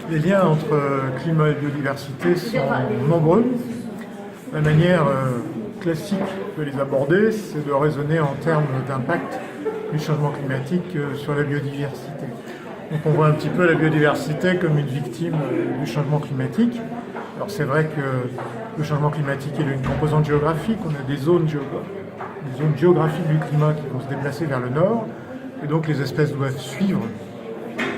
Les liens entre climat et biodiversité sont nombreux. La manière classique de les aborder, c'est de raisonner en termes d'impact du changement climatique sur la biodiversité. Donc on voit un petit peu la biodiversité comme une victime du changement climatique. Alors c'est vrai que le changement climatique est une composante géographique. On a des zones géographiques du climat qui vont se déplacer vers le nord. Et donc les espèces doivent suivre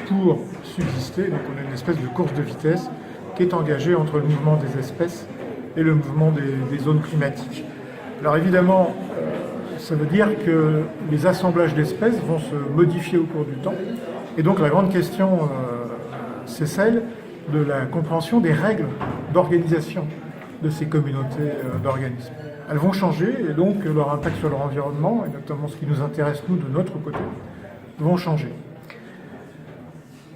pour subsister. Donc on a une espèce de course de vitesse qui est engagée entre le mouvement des espèces et le mouvement des zones climatiques. Alors évidemment, ça veut dire que les assemblages d'espèces vont se modifier au cours du temps. Et donc la grande question, c'est celle de la compréhension des règles d'organisation de ces communautés d'organismes. Elles vont changer et donc leur impact sur leur environnement, et notamment ce qui nous intéresse nous de notre côté, vont changer.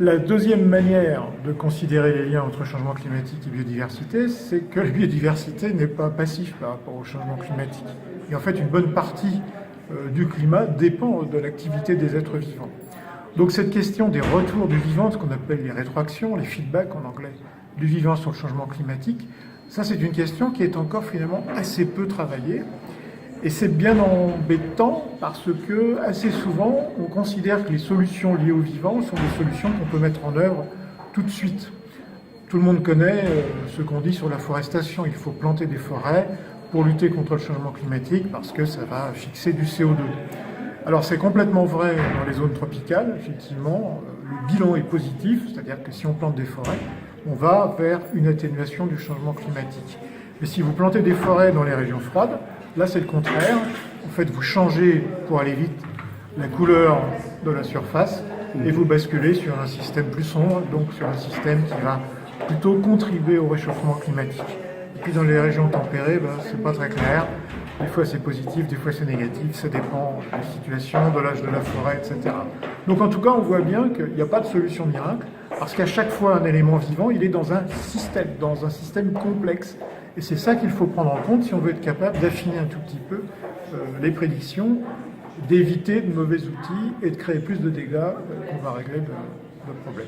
La deuxième manière de considérer les liens entre changement climatique et biodiversité, c'est que la biodiversité n'est pas passive par rapport au changement climatique. Et en fait, une bonne partie du climat dépend de l'activité des êtres vivants. Donc cette question des retours du vivant, ce qu'on appelle les rétroactions, les feedbacks en anglais, du vivant sur le changement climatique, ça c'est une question qui est encore finalement assez peu travaillée. Et c'est bien embêtant parce que assez souvent on considère que les solutions liées au vivant sont des solutions qu'on peut mettre en œuvre tout de suite. Tout le monde connaît ce qu'on dit sur la forestation. Il faut planter des forêts pour lutter contre le changement climatique parce que ça va fixer du CO2. Alors c'est complètement vrai dans les zones tropicales, effectivement, le bilan est positif, c'est-à-dire que si on plante des forêts, on va vers une atténuation du changement climatique. Mais si vous plantez des forêts dans les régions froides, là c'est le contraire. En fait, vous changez, pour aller vite, la couleur de la surface et vous basculez sur un système plus sombre, donc sur un système qui va plutôt contribuer au réchauffement climatique. Et puis dans les régions tempérées, c'est pas très clair. Des fois c'est positif, des fois c'est négatif, ça dépend de la situation, de l'âge de la forêt, etc. Donc en tout cas, on voit bien qu'il n'y a pas de solution miracle, parce qu'à chaque fois un élément vivant, il est dans un système complexe. Et c'est ça qu'il faut prendre en compte si on veut être capable d'affiner un tout petit peu les prédictions, d'éviter de mauvais outils et de créer plus de dégâts qu'on va régler le problème.